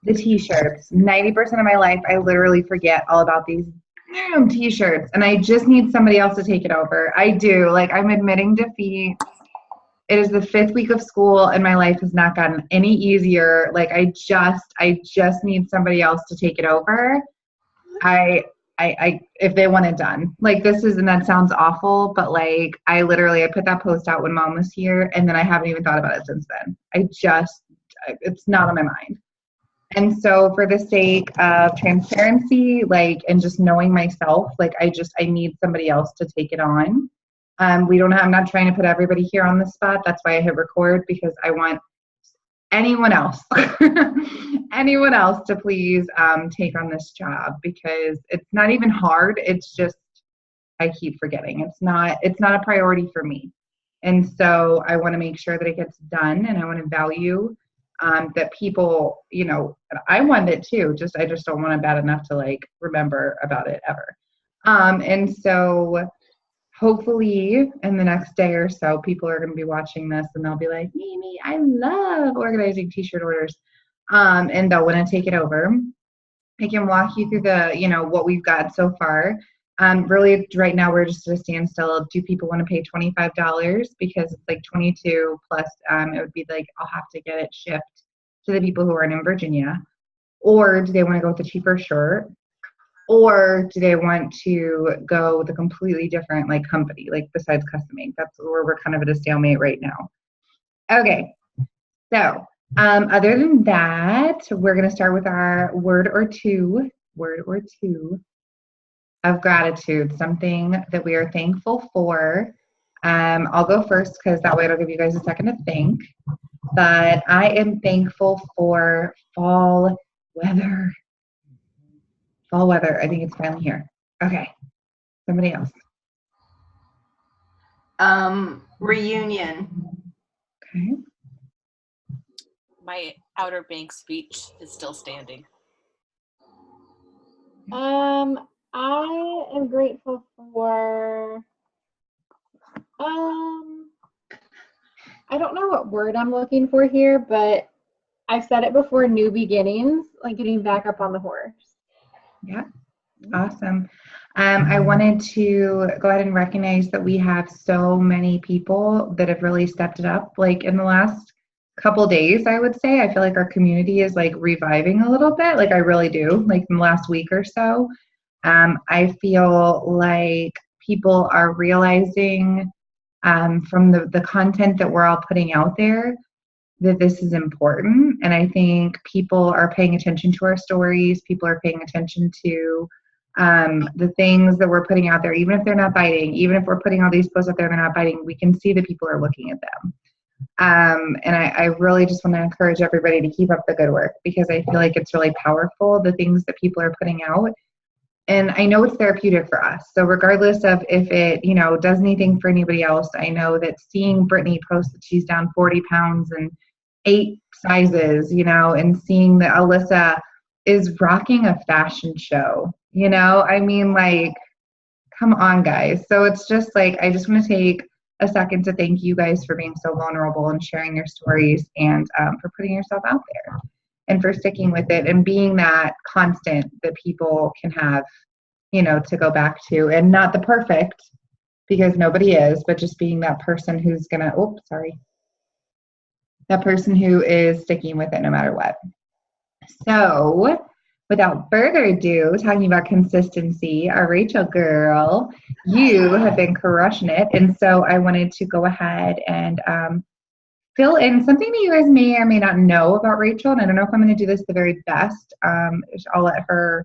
The t-shirts. 90% of my life, I literally forget all about these damn t-shirts, and I just need somebody else to take it over. I do. Like, I'm admitting defeat. It is the 5th week of school, and my life has not gotten any easier. Like, I just need somebody else to take it over. If they want it done, like, this is, and that sounds awful, but like, I put that post out when mom was here, and then I haven't even thought about it since then. It's not on my mind. And so for the sake of transparency, like, and just knowing myself, like, I need somebody else to take it on. I'm not trying to put everybody here on the spot. That's why I hit record, because I want anyone else, anyone else to please take on this job, because it's not even hard. It's just, I keep forgetting. It's not a priority for me. And so I want to make sure that it gets done, and I want to value that people, I want it too. I just don't want it bad enough to like remember about it ever. And so hopefully in the next day or so, people are going to be watching this, and they'll be like, Mimi, I love organizing t-shirt orders. And they'll want to take it over. I can walk you through what we've got so far. Really, right now we're just at a standstill. Do people want to pay $25? Because it's like 22 plus, it would be like, I'll have to get it shipped to the people who are in Virginia. Or do they want to go with the cheaper shirt? Or do they want to go with a completely different like company, like besides Custom Ink? That's where we're kind of at a stalemate right now. Okay, so other than that, we're going to start with our word or two of gratitude, something that we are thankful for. I'll go first because that way it'll give you guys a second to think. But I am thankful for fall weather. Fall weather. I think it's finally here. Okay. Somebody else. Reunion. Okay. My Outer Banks speech is still standing. I am grateful for I don't know what word I'm looking for here, but I've said it before, new beginnings, like getting back up on the horse. Yeah. Awesome. I wanted to go ahead and recognize that we have so many people that have really stepped it up. Like in the last couple days, I would say, I feel like our community is like reviving a little bit. Like I really do. Like in the last week or so, I feel like people are realizing from the content that we're all putting out there that this is important. And I think people are paying attention to our stories. People are paying attention to the things that we're putting out there, even if they're not biting, even if we're putting all these posts out there and they're not biting, we can see that people are looking at them. And I really just want to encourage everybody to keep up the good work, because I feel like it's really powerful, the things that people are putting out. And I know it's therapeutic for us. So regardless of if it, does anything for anybody else, I know that seeing Brittany post that she's down 40 pounds and 8 sizes, and seeing that Alyssa is rocking a fashion show, I mean, like, come on, guys. So it's just like, I just want to take a second to thank you guys for being so vulnerable and sharing your stories, and for putting yourself out there, and for sticking with it and being that constant that people can have, to go back to, and not the perfect, because nobody is, but just being that person who's gonna, that person who is sticking with it no matter what. So without further ado, talking about consistency, our Rachel girl, you have been crushing it. And so I wanted to go ahead and fill in something that you guys may or may not know about Rachel. And I don't know if I'm going to do this the very best. I'll let her,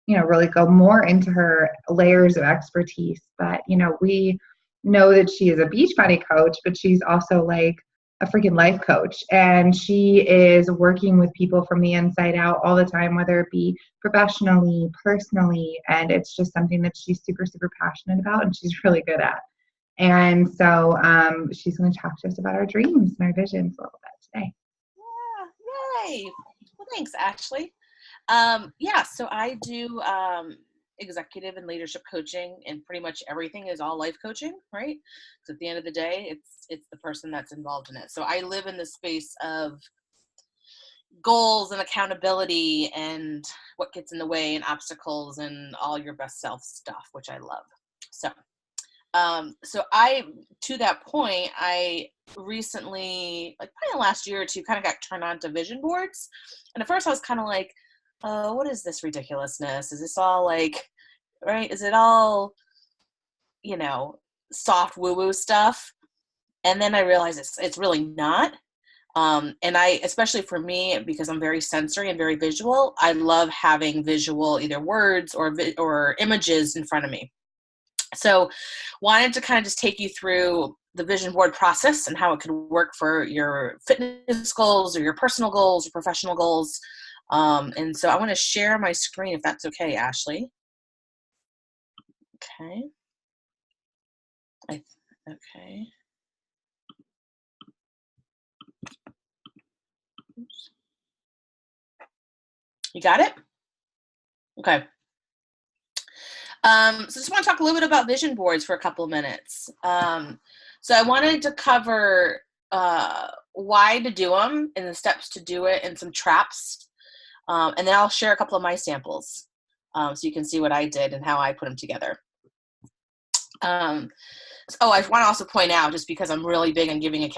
really go more into her layers of expertise. But, we know that she is a Beachbody coach, but she's also like a freaking life coach, and she is working with people from the inside out all the time, whether it be professionally, personally, and it's just something that she's super, super passionate about, and she's really good at. And so she's going to talk to us about our dreams and our visions a little bit today. Yeah, yay! Well, thanks, Ashley. So I do executive and leadership coaching, and pretty much everything is all life coaching, right? So at the end of the day, it's the person that's involved in it. So I live in the space of, goals and accountability and what gets in the way and obstacles and all your best self stuff, which I love. So to that point, I recently, like probably the last year or two, kind of got turned on to vision boards. And at first I was kind of like, oh, what is this ridiculousness? Is this all like, right? Is it all, soft woo-woo stuff? And then I realized it's really not. And especially for me, because I'm very sensory and very visual, I love having visual, either words or images in front of me. So wanted to kind of just take you through the vision board process and how it could work for your fitness goals or your personal goals or professional goals. And so I want to share my screen if that's okay, Ashley. Okay. Okay. Oops. You got it? Okay. So just want to talk a little bit about vision boards for a couple of minutes. So I wanted to cover why to do them and the steps to do it and some traps. And then I'll share a couple of my samples so you can see what I did and how I put them together. I want to also point out, just because I'm really big on giving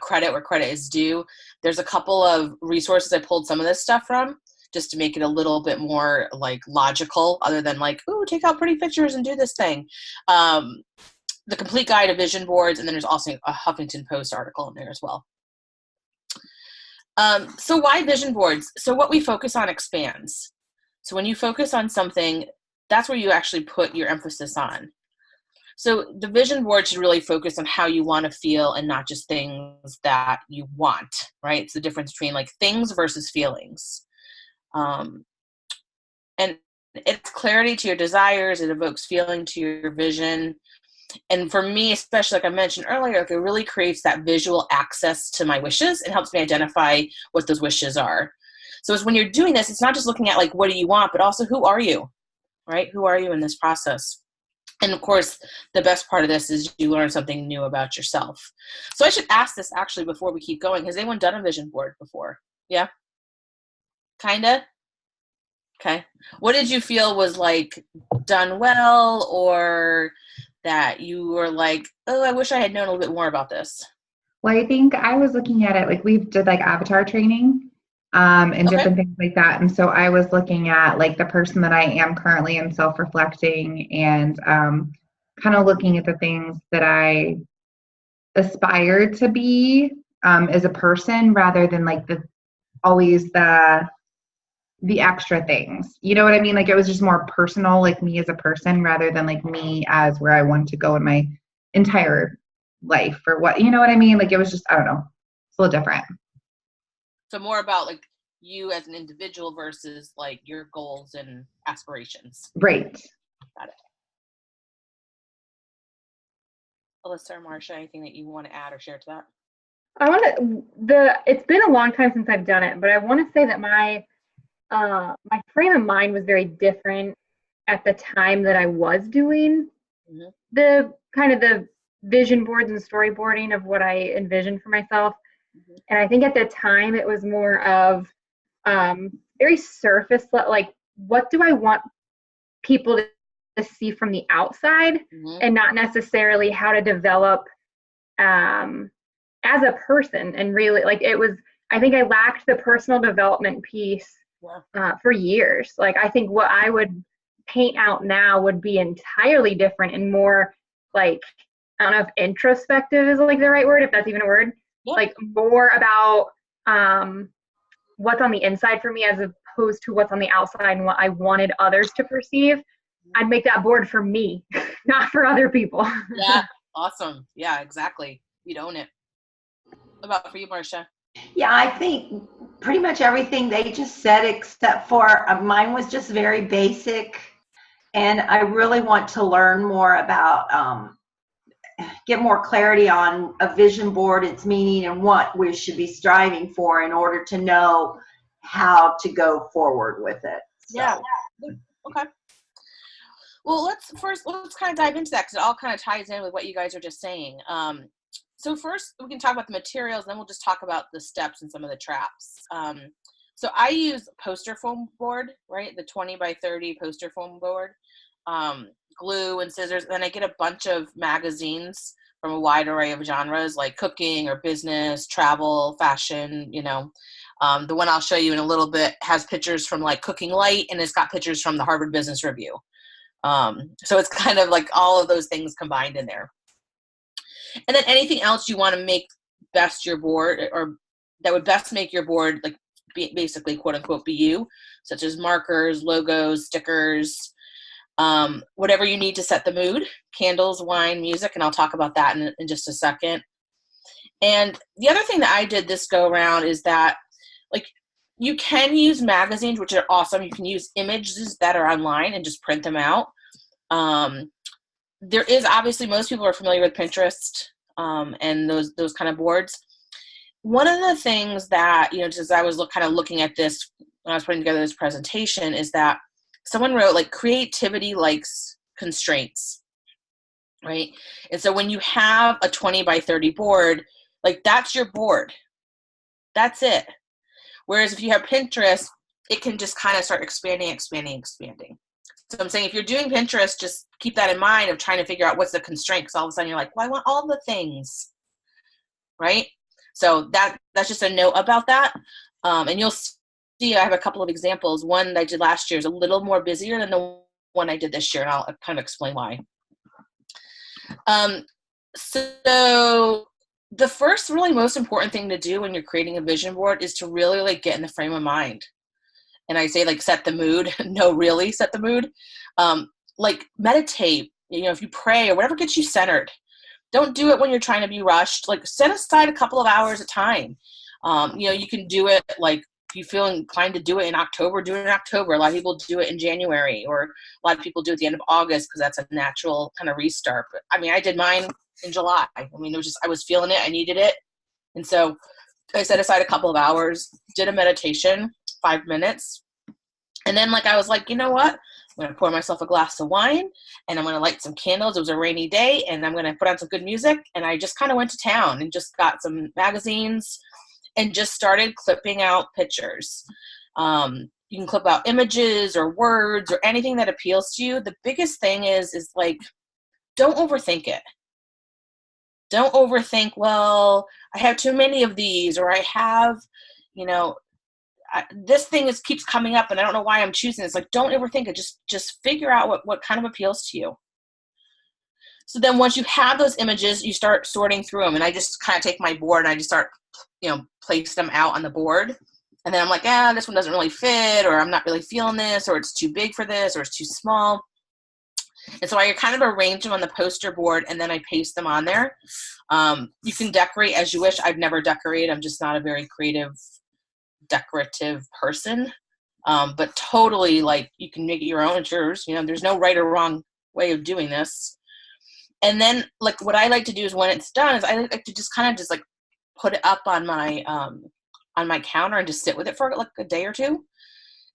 credit where credit is due, there's a couple of resources I pulled some of this stuff from, just to make it a little bit more like logical, other than like, ooh, take out pretty pictures and do this thing. The Complete Guide to Vision Boards, and then there's also a Huffington Post article in there as well. So why vision boards? So what we focus on expands. So when you focus on something, that's where you actually put your emphasis on. So the vision board should really focus on how you want to feel and not just things that you want, right? It's the difference between like things versus feelings. And it's clarity to your desires. It evokes feeling to your vision. And for me, especially like I mentioned earlier, like it really creates that visual access to my wishes and helps me identify what those wishes are. So it's when you're doing this, it's not just looking at like, what do you want, but also who are you, right? Who are you in this process? And of course, the best part of this is you learn something new about yourself. So I should ask this actually before we keep going. Has anyone done a vision board before? Yeah? Kinda? Okay. What did you feel was like done well, or that you were like, oh, I wish I had known a little bit more about this? Well, I think I was looking at it like we did like avatar training and different things like that. And so I was looking at like the person that I am currently and self-reflecting and kind of looking at the things that I aspire to be as a person, rather than like always the extra things. You know what I mean? Like it was just more personal, like me as a person, rather than like me as where I want to go in my entire life, or what, you know what I mean? Like it was just, I don't know, it's a little different. So more about like you as an individual versus like your goals and aspirations. Right. Got it. Alyssa or Marcia, anything that you want to add or share to that? It's been a long time since I've done it, but I want to say that my frame of mind was very different at the time that I was doing the kind of the vision boards and storyboarding of what I envisioned for myself. And I think at the time it was more of very surface, like what do I want people to see from the outside, and not necessarily how to develop as a person. And really, like I think I lacked the personal development piece for years. Like I think what I would paint out now would be entirely different and more like, I don't know if introspective is like the right word, if that's even a word. Yeah. Like more about what's on the inside for me as opposed to what's on the outside and what I wanted others to perceive. I'd make that board for me, not for other people. Yeah, awesome. Yeah, exactly. You'd own it. What about for you, Marcia? Yeah, I think pretty much everything they just said, except for mine was just very basic. And I really want to learn more about, get more clarity on a vision board, its meaning, and what we should be striving for in order to know how to go forward with it. So. Yeah. Okay. Well, let's kind of dive into that, because it all kind of ties in with what you guys are just saying. So first we can talk about the materials, then we'll just talk about the steps and some of the traps. So I use poster foam board, right? The 20 by 30 poster foam board, glue and scissors. Then I get a bunch of magazines from a wide array of genres like cooking or business, travel, fashion, the one I'll show you in a little bit has pictures from like Cooking Light, and it's got pictures from the Harvard Business Review. So it's kind of like all of those things combined in there. And then anything else you want to make best your board, or that would best make your board like basically quote unquote be you, such as markers, logos, stickers, whatever you need to set the mood, candles, wine, music, and I'll talk about that in just a second. And the other thing that I did this go around is that like you can use magazines, which are awesome. You can use images that are online and just print them out. There is obviously, most people are familiar with Pinterest and those kind of boards. One of the things that, just as I was kind of looking at this when I was putting together this presentation, is that someone wrote like creativity likes constraints, right? And so when you have a 20 by 30 board, like that's your board. That's it. Whereas if you have Pinterest, it can just kind of start expanding. So I'm saying if you're doing Pinterest, just keep that in mind of trying to figure out what's the constraint, because all of a sudden you're like, well, I want all the things, right? So that's just a note about that. And you'll see I have a couple of examples. One that I did last year is a little more busier than the one I did this year, and I'll kind of explain why. So the first really most important thing to do when you're creating a vision board is to really like get in the frame of mind. And I say like set the mood. No, really set the mood. Like meditate, if you pray or whatever gets you centered. Don't do it when you're trying to be rushed. Like set aside a couple of hours at a time. You can do it like if you feel inclined to do it in October, do it in October. A lot of people do it in January, or a lot of people do it at the end of August because that's a natural kind of restart. But I mean, I did mine in July. I mean, it was just, I was feeling it. I needed it. And so I set aside a couple of hours, did a meditation, 5 minutes. And then I was like, you know what? I'm going to pour myself a glass of wine and I'm going to light some candles. It was a rainy day and I'm going to put on some good music. And I just kind of went to town and just got some magazines and just started clipping out pictures. You can clip out images or words or anything that appeals to you. The biggest thing is don't overthink it. Don't overthink, well, I have too many of these, or I have, this thing keeps coming up and I don't know why I'm choosing this. Like, don't overthink it. Just figure out what kind of appeals to you. So then once you have those images, you start sorting through them. And I just kind of take my board and I just start, place them out on the board. And then I'm like, this one doesn't really fit, or I'm not really feeling this, or it's too big for this, or it's too small. And so I kind of arrange them on the poster board and then I paste them on there. You can decorate as you wish. I've never decorated. I'm just not a very creative, decorative person. But totally, you can make it your own. It's yours. There's no right or wrong way of doing this. And then what I like to do is when it's done is I like to just kind of just put it up on my counter and just sit with it for a day or two.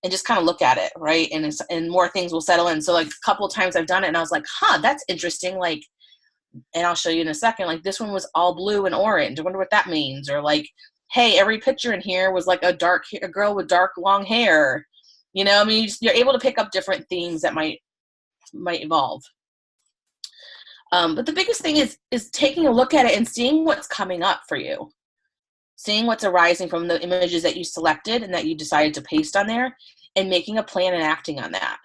And just kind of look at it, right? And more things will settle in. So a couple of times I've done it and I was like, that's interesting. And I'll show you in a second, this one was all blue and orange. I wonder what that means. Or hey, every picture in here was a girl with dark long hair. You're able to pick up different themes that might evolve. But the biggest thing is taking a look at it and seeing what's coming up for you. Seeing what's arising from the images that you selected and that you decided to paste on there, and making a plan and acting on that.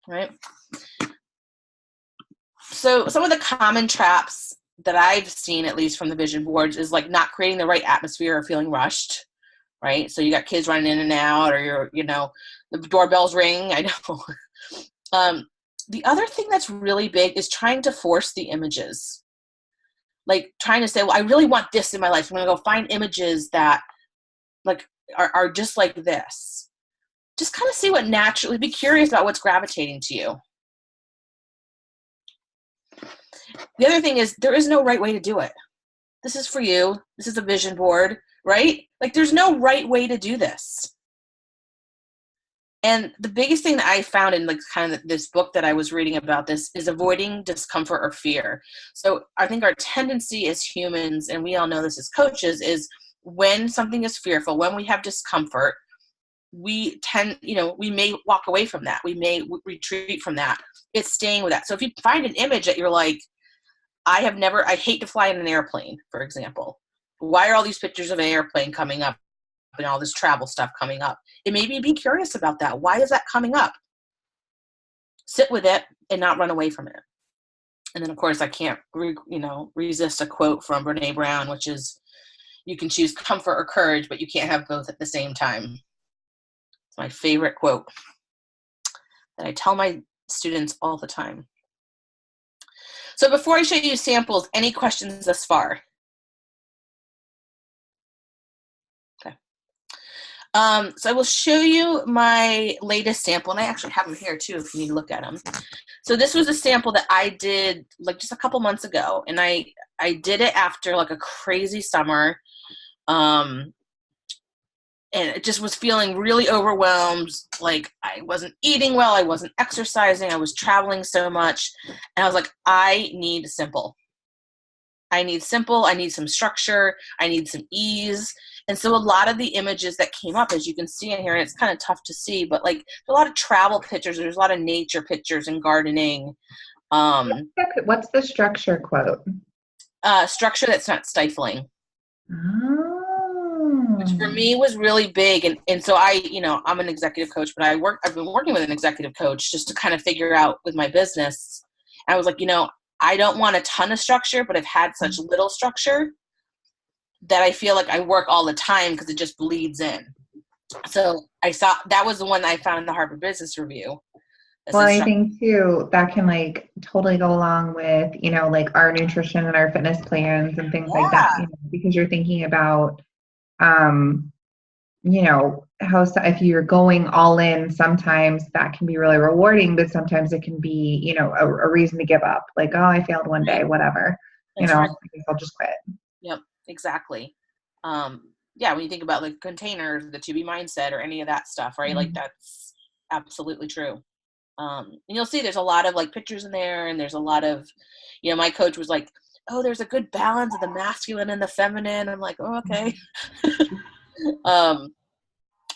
Right? So some of the common traps that I've seen, at least from the vision boards, is not creating the right atmosphere or feeling rushed. Right? So you got kids running in and out, or the doorbells ring. I know. The other thing that's really big is trying to force the images. Trying to say, well, I really want this in my life. I'm going to go find images that are just like this. Just kind of see what naturally, be curious about what's gravitating to you. The other thing is there is no right way to do it. This is for you. This is a vision board, right? There's no right way to do this. And the biggest thing that I found in like kind of this book that I was reading about this is avoiding discomfort or fear. So I think our tendency as humans, and we all know this as coaches, is when something is fearful, when we have discomfort, we tend, we may walk away from that. We may retreat from that. It's staying with that. So if you find an image that you're like, I hate to fly in an airplane, for example. Why are all these pictures of an airplane coming up and all this travel stuff coming up? It made me be curious about that. Why is that coming up? Sit with it and not run away from it. And then, of course, I can't, resist a quote from Brené Brown, which is, you can choose comfort or courage, but you can't have both at the same time. It's my favorite quote that I tell my students all the time. So before I show you samples, any questions thus far? Okay. So I will show you my latest sample, and I actually have them here too if you need to look at them. So this was a sample that I did like just a couple months ago, and I did it after like a crazy summer. And it just was feeling really overwhelmed. Like I wasn't eating well. I wasn't exercising. I was traveling so much. And I was like, I need simple. I need simple. I need some structure. I need some ease. And so a lot of the images that came up, as you can see in here, and it's kind of tough to see, but like a lot of travel pictures. There's a lot of nature pictures and gardening. What's the structure quote? Structure that's not stifling. Oh. Which for me was really big. And so I'm an executive coach, but I've been working with an executive coach just to kind of figure out with my business. And I was like, I don't want a ton of structure, but I've had such little structure that I feel like I work all the time because it just bleeds in. So I saw that was the one I found in the Harvard Business Review. Well, I think too, that can like totally go along with, like our nutrition and our fitness plans and things like that, because you're thinking about, how if you're going all in, sometimes that can be really rewarding, but sometimes it can be, a reason to give up. Like, oh, I failed one day, whatever. Right. I guess I'll just quit. Yep, exactly. When you think about like containers, the 2B mindset or any of that stuff, right? Mm-hmm. Like that's absolutely true. And you'll see there's a lot of like pictures in there, and there's a lot of, my coach was like, oh, there's a good balance of the masculine and the feminine. I'm like, oh, okay.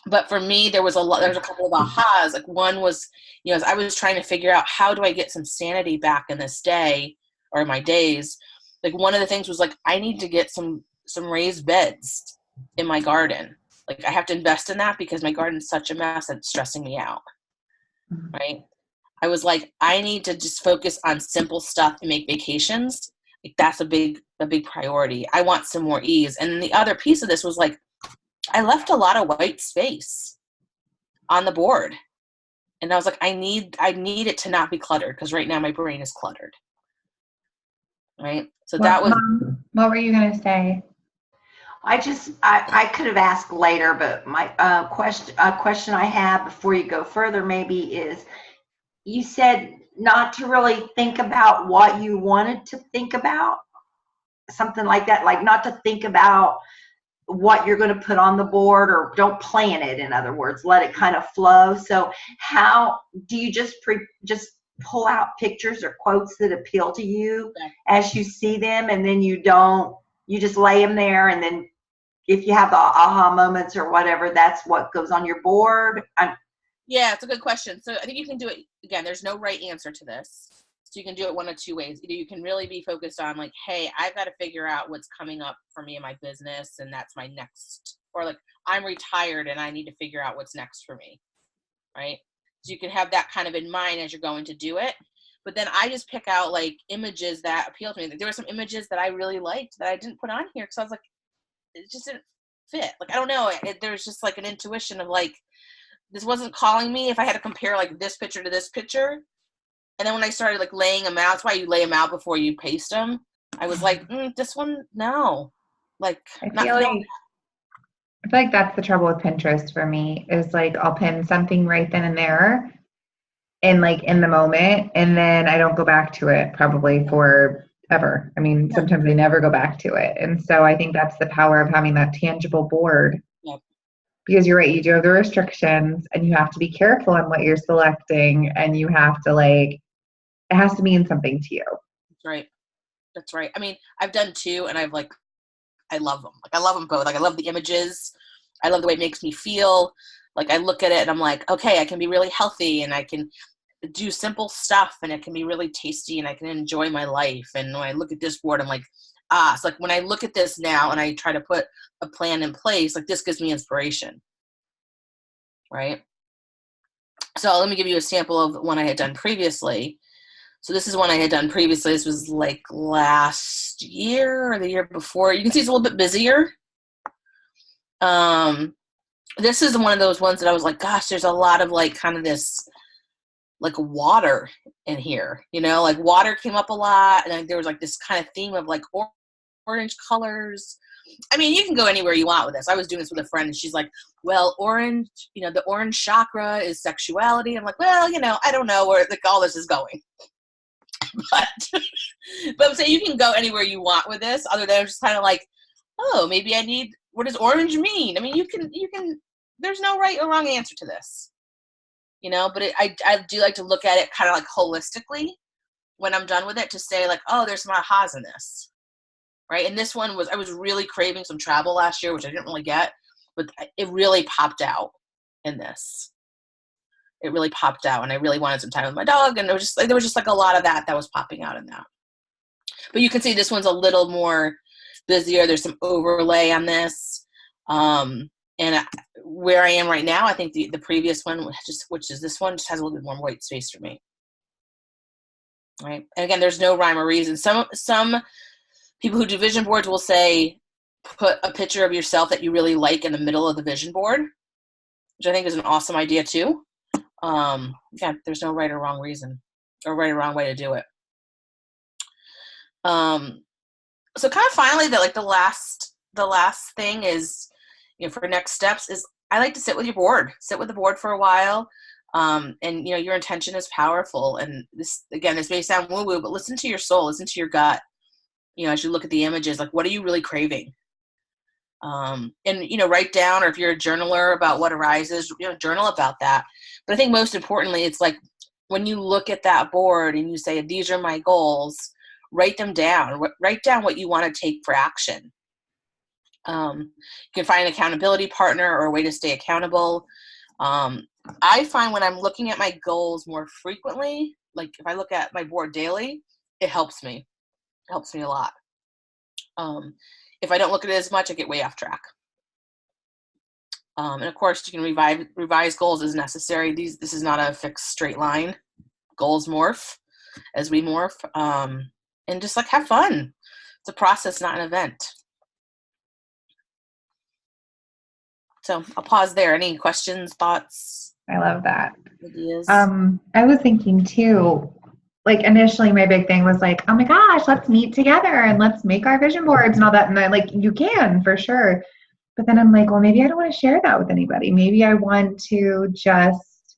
But for me, there's a couple of ahas. Like one was, as I was trying to figure out how do I get some sanity back in this day or my days, like one of the things was like, I need to get some raised beds in my garden. Like I have to invest in that because my garden's such a mess and it's stressing me out. Right. I was like, I need to just focus on simple stuff and make vacations. Like that's a big priority. I want some more ease. And then the other piece of this was like, I left a lot of white space on the board. And I was like, I need it to not be cluttered because right now my brain is cluttered. Right. So that was. What were you going to say? I could have asked later, but my question I have before you go further maybe is, you said not to really think about what you wanted to think about, something like that, like not to think about what you're going to put on the board, or don't plan it, in other words, let it kind of flow. So how do you just pull out pictures or quotes that appeal to you as you see them, and then you just lay them there, and then if you have the aha moments or whatever, that's what goes on your board? Yeah, it's a good question. So I think you can do it, again, there's no right answer to this. So you can do it one of two ways. Either you can really be focused on like, hey, I've got to figure out what's coming up for me in my business, and that's my next, or like I'm retired and I need to figure out what's next for me, right? So you can have that kind of in mind as you're going to do it. But then I just pick out like images that appeal to me. There were some images that I really liked that I didn't put on here because I was like, it just didn't fit. Like, I don't know. There's just like an intuition of like, this wasn't calling me if I had to compare like this picture to this picture. And then when I started like laying them out, that's why you lay them out before you paste them. I was like, this one, no. Like, I feel like that's the trouble with Pinterest for me, is like I'll pin something right then and there and like in the moment, and then I don't go back to it probably forever. I mean, sometimes I never go back to it. And so I think that's the power of having that tangible board. Yep. because you're right, you do have the restrictions and you have to be careful on what you're selecting, and you have to it has to mean something to you. That's right. That's right. I mean, I've done 2 and I've I love them. I love them both. I love the images. I love the way it makes me feel. I look at it and I'm like, okay, I can be really healthy and I can do simple stuff and it can be really tasty and I can enjoy my life. And when I look at this board, I'm like, so when I look at this now and I try to put a plan in place, this gives me inspiration. Right? So let me give you a sample of one I had done previously. So this is one I had done previously. This was last year or the year before. You can see it's a little bit busier. This is one of those ones that I was like, gosh, there's a lot of kind of this water in here, water came up a lot. And there was this kind of theme of orange colors. I mean, you can go anywhere you want with this. I was doing this with a friend and she's like, well, orange, the orange chakra is sexuality. I'm like, well, I don't know where all this is going. But I'm saying you can go anywhere you want with this, other than just kind of oh, maybe I need, what does orange mean? I mean, you can, there's no right or wrong answer to this, but I do like to look at it kind of holistically when I'm done with it, to say oh, there's some ahas in this, right? And this one I was really craving some travel last year, which I didn't really get, but it really popped out in this. It really popped out, and I really wanted some time with my dog, and there was just a lot of that was popping out in that. But you can see this one's a little more busier. There's some overlay on this, and where I am right now, I think the previous one, which is this one, just has a little bit more white space for me. Right, and again, there's no rhyme or reason. Some people who do vision boards will say, put a picture of yourself that you really like in the middle of the vision board, which I think is an awesome idea too. Again, there's no right or wrong reason or right or wrong way to do it. So kind of finally, the last thing is, for next steps is I like to sit with the board for a while. And your intention is powerful. And this may sound woo woo, but listen to your soul, listen to your gut. As you look at the images, what are you really craving? And write down, or if you're a journaler, about what arises, journal about that. But I think most importantly, it's when you look at that board and you say, these are my goals, write them down. Write down what you want to take for action. You can find an accountability partner or a way to stay accountable. I find when I'm looking at my goals more frequently, if I look at my board daily, it helps me. It helps me a lot. If I don't look at it as much, I get way off track. And of course, you can revise goals as necessary. This is not a fixed straight line. Goals morph as we morph. And just have fun. It's a process, not an event. So I'll pause there. Any questions, thoughts? I love that. Ideas? I was thinking too, initially my big thing was oh my gosh, let's meet together and let's make our vision boards and all that. And you can for sure. But then I'm well, maybe I don't want to share that with anybody. Maybe I want to just,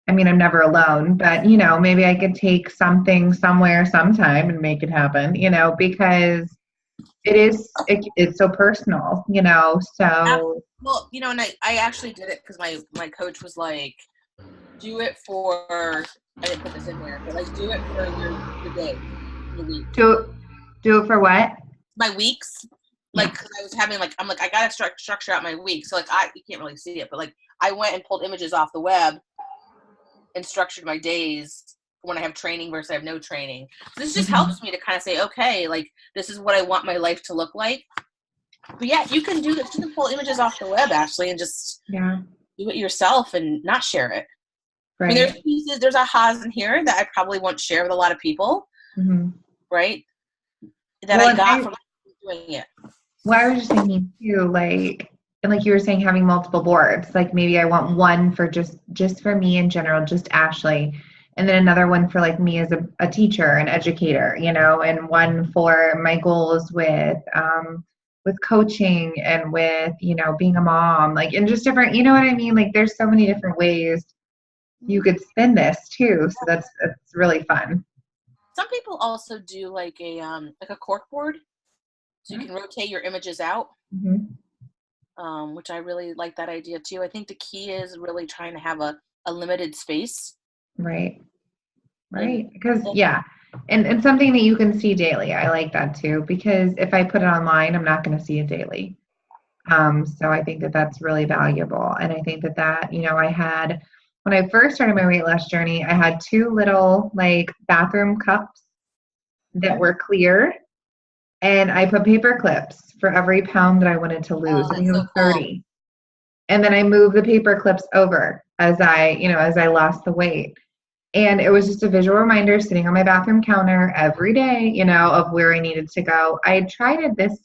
I mean, I'm never alone, but maybe I could take something somewhere sometime and make it happen, because it's so personal, so. Well, and I actually did it because my coach was do it for, I didn't put this in there, but do it for your day, your week. Do it for what? My weeks. Cause I was having I'm I gotta structure out my week. So you can't really see it, but I went and pulled images off the web and structured my days when I have training versus I have no training. So this just helps me to kind of say, okay, this is what I want my life to look like. But yeah, you can do this. You can pull images off the web, Ashley, and just do it yourself and not share it. Right. I mean, there's pieces, there's ahas in here that I probably won't share with a lot of people, right? That I got from doing it. Well, I was just thinking too, and you were saying, having multiple boards. Maybe I want one for just for me in general, just Ashley, and then another one for me as a teacher, an educator, and one for my goals with coaching and with being a mom, and just different. You know what I mean? There's so many different ways you could spin this too. So that's really fun. Some people also do a cork board. So you can rotate your images out. which I really like that idea too. I think the key is really trying to have a limited space. Right. And Right. Because and something that you can see daily. I like that too, because if I put it online, I'm not going to see it daily. So I think that that's really valuable. And I think that, I had, when I first started my weight loss journey, I had 2 little like bathroom cups that were clear, and I put paper clips for every pound that I wanted to lose. I think it was 30. And then I moved the paper clips over as I lost the weight. And it was just a visual reminder sitting on my bathroom counter every day, of where I needed to go. I had tried it this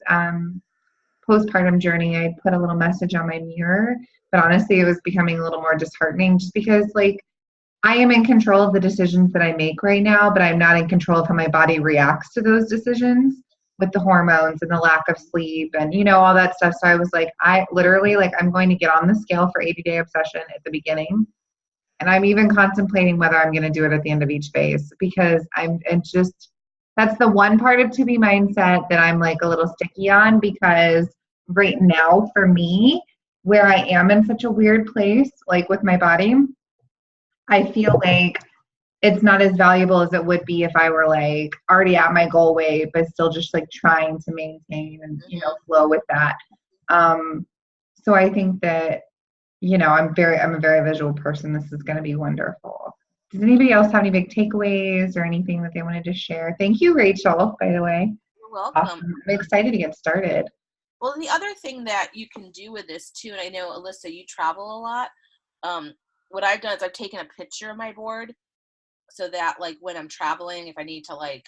postpartum journey. I put a little message on my mirror, but honestly, it was becoming a little more disheartening just because I am in control of the decisions that I make right now, but I'm not in control of how my body reacts to those decisions with the hormones and the lack of sleep and, all that stuff. So I was like, I'm going to get on the scale for 80-day obsession at the beginning. And I'm even contemplating whether I'm going to do it at the end of each phase, because that's the one part of To Be Mindset that I'm like a little sticky on, because right now for me, where I am in such a weird place, like with my body, I feel like it's not as valuable as it would be if I were like already at my goal weight, but still just like trying to maintain and, flow with that. So I think that, I'm a very visual person. This is going to be wonderful. Does anybody else have any big takeaways or anything that they wanted to share? Thank you, Rachel, by the way. You're welcome. Awesome. I'm excited to get started. Well, the other thing that you can do with this too, and I know, Alyssa, you travel a lot. What I've done is I've taken a picture of my board so that like when I'm traveling, if I need to like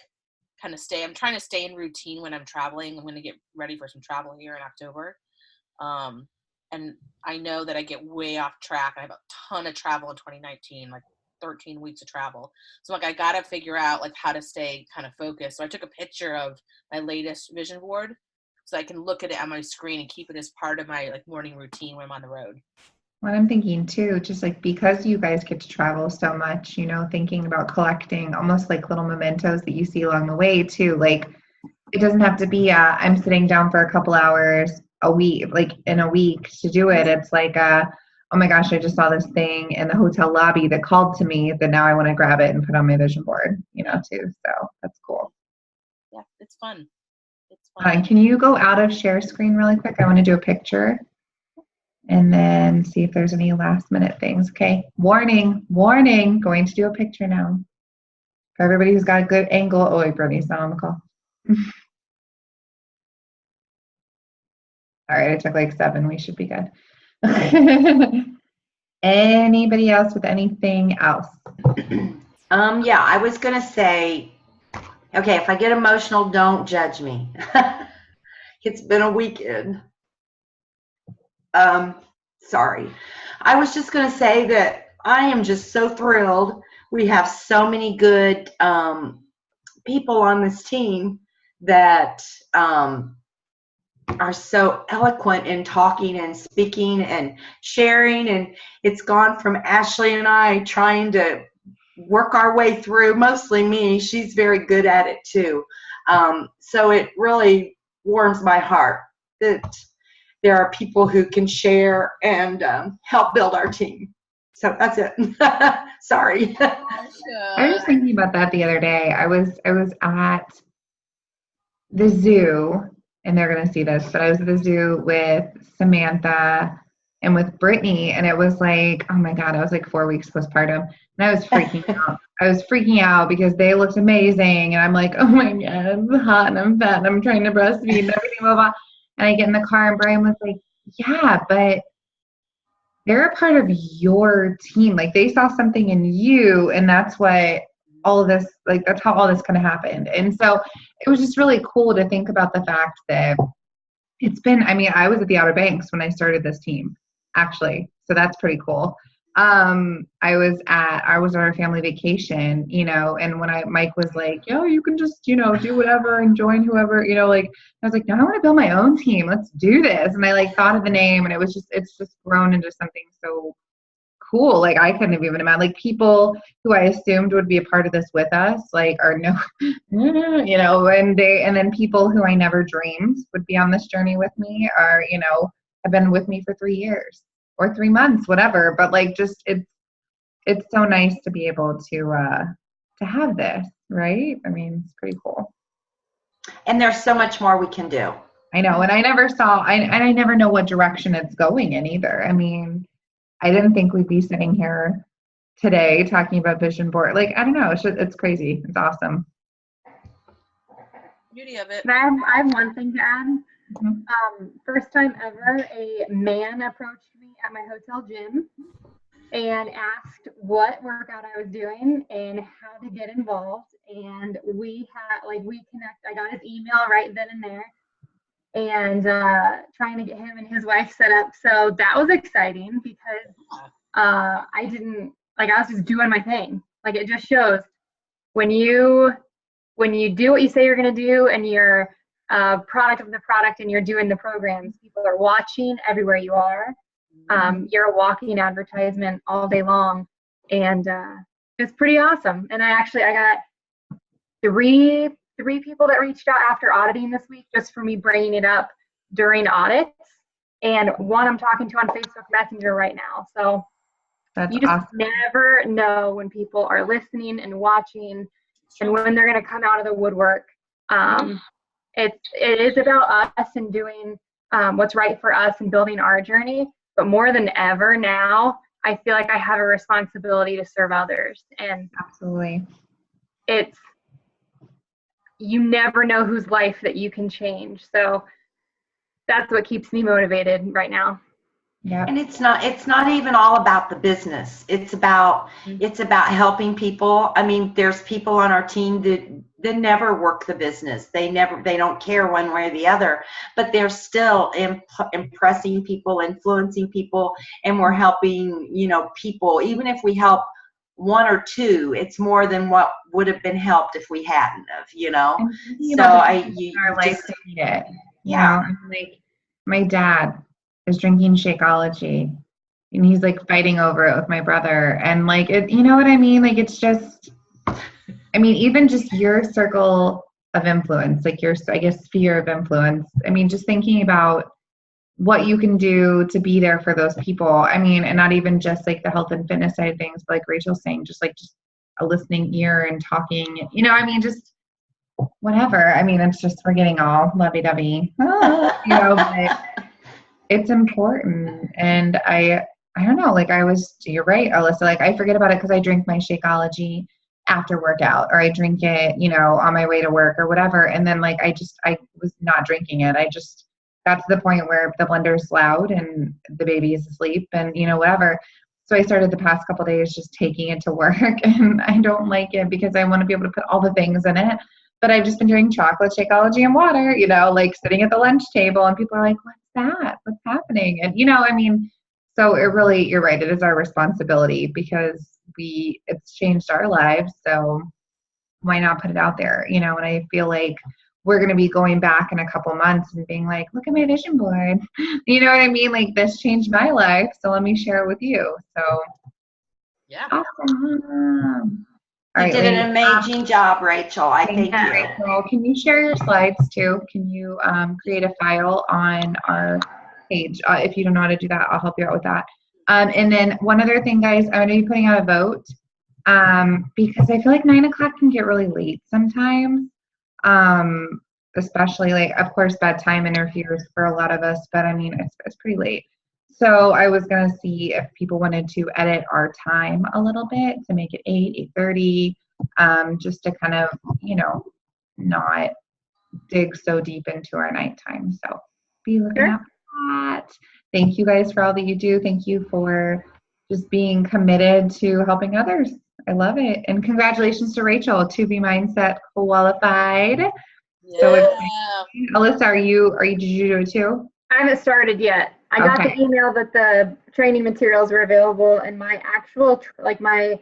kind of I'm trying to stay in routine when I'm traveling. I'm going to get ready for some travel here in October. And I know that I get way off track. I have a ton of travel in 2019, like 13 weeks of travel. So like I got to figure out like how to stay kind of focused. So I took a picture of my latest vision board so I can look at it on my screen and keep it as part of my like morning routine when I'm on the road. What I'm thinking too, just like because you guys get to travel so much, thinking about collecting almost like little mementos that you see along the way too. Like it doesn't have to be I'm sitting down for a couple hours a week, like in a week to do it. It's like oh my gosh, I just saw this thing in the hotel lobby that called to me that now I want to grab it and put on my vision board, too. So that's cool. Yeah, it's fun. It's fun. Can you go out of share screen really quick? I want to do a picture and then see if there's any last minute things. Okay. Warning, going to do a picture now. For everybody who's got a good angle. Oh, wait, Brittany's not on the call. All right, I took like 7. We should be good. Anybody else with anything else? Yeah, I was going to say, okay, if I get emotional, don't judge me. It's been a weekend. Sorry. I was just going to say that I am just so thrilled. We have so many good people on this team that are so eloquent in talking and speaking and sharing. And it's gone from Ashley and I trying to work our way through, mostly me. She's very good at it too. So it really warms my heart that there are people who can share and help build our team. So that's it. Sorry. I was thinking about that the other day. I was at the zoo, and they're going to see this, but I was at the zoo with Samantha and with Brittany, and it was like, oh my God, I was like 4 weeks postpartum, and I was freaking out. I was freaking out because they looked amazing, and I'm like, oh my God, I'm hot and I'm fat and I'm trying to breastfeed and everything, blah, blah. And I get in the car, and Brian was like, yeah, but they're a part of your team. Like they saw something in you, and that's what all of this, like that's how all this kind of happened. And so it was just really cool to think about the fact that it's been, I was at the Outer Banks when I started this team, actually. So that's pretty cool. I was on our family vacation, and when Mike was like, yo, you can just, do whatever and join whoever, like, I was like, no, I want to build my own team. Let's do this. And I like thought of the name, and it's just grown into something so cool. Like I couldn't have even imagined, like people who I assumed would be a part of this with us, like are no, and then people who I never dreamed would be on this journey with me are, have been with me for 3 years or 3 months, whatever. But like, just it's so nice to be able to have this, right? I mean, it's pretty cool. And there's so much more we can do. I know, and I never know what direction it's going in either. I mean, I didn't think we'd be sitting here today talking about vision board. Like, I don't know, it's crazy. It's awesome. Beauty of it. I have one thing to add. Mm-hmm. First time ever, a man approached me at my hotel gym and asked what workout I was doing and how to get involved. And we connect. I got his email right then and there, and trying to get him and his wife set up. So that was exciting because I was just doing my thing. Like, it just shows when you do what you say you're going to do, and you're product of the product, and you're doing the programs, people are watching everywhere you are. You're a walking advertisement all day long, and it's pretty awesome. And I got three people that reached out after auditing this week, just for me bringing it up during audits, and one I'm talking to on Facebook Messenger right now. So that's you just awesome. never know when people are listening and watching, and when they're going to come out of the woodwork. It is about us and doing what's right for us and building our journey. But more than ever now, I feel like I have a responsibility to serve others. And absolutely, you never know whose life that you can change. So that's what keeps me motivated right now. Yeah. And it's not even all about the business. It's about helping people. I mean, there's people on our team that never work the business. They don't care one way or the other, but they're still impressing people, influencing people, and we're helping, people. Even if we help one or two, it's more than what would have been helped if we hadn't have, So need it. Yeah. Like, my dad is drinking Shakeology, and he's like fighting over it with my brother, and like, it, you know what I mean? Like, it's just, I mean, even just your circle of influence, like your, I guess, sphere of influence. I mean, just thinking about what you can do to be there for those people. I mean, and not even just like the health and fitness side of things, but like Rachel's saying, just a listening ear and talking, I mean, just whatever. I mean, it's just, we're getting all lovey-dovey, but it's important. And I don't know, like, you're right, Alyssa, like, I forget about it because I drink my Shakeology after workout, or I drink it, on my way to work or whatever. And then like, I was not drinking it. I just got to the point where the blender's loud and the baby is asleep and, whatever. So I started the past couple of days just taking it to work, and I don't like it because I want to be able to put all the things in it. But I've just been doing chocolate Shakeology and water, like sitting at the lunch table, and people are like, what's that? What's happening? And, I mean, so it really, you're right. It is our responsibility because it's changed our lives. So why not put it out there? And I feel like we're going to be going back in a couple months and being like, look at my vision board. You know what I mean? Like, this changed my life, so let me share it with you. So yeah. Awesome. You did an amazing job, Rachel. I thank you. Rachel, can you share your slides too? Can you create a file on our page? If you don't know how to do that, I'll help you out with that. And then one other thing, guys, I'm going to be putting out a vote because I feel like 9 o'clock can get really late sometimes, especially, like, of course, bedtime interferes for a lot of us, but I mean, it's pretty late. So I was going to see if people wanted to edit our time a little bit to make it 8:30, just to kind of, not dig so deep into our nighttime. So be looking out for that. Thank you guys for all that you do. Thank you for just being committed to helping others. I love it. And congratulations to Rachel, to be Mindset qualified. Yeah. So Alyssa, did you do it too? I haven't started yet. I got the email that the training materials were available, and my actual, the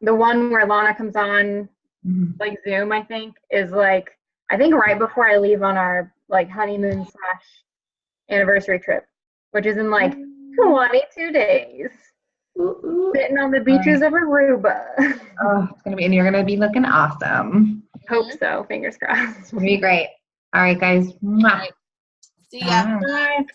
one where Lana comes on, like Zoom, I think, is like, I think right before I leave on our like honeymoon / anniversary trip, which is in like 22 days. Sitting on the beaches of Aruba. Oh, it's gonna be, and you're gonna be looking awesome. Hope so. Fingers crossed. It's gonna be great. All right, guys. Mwah. See ya. Bye. Bye.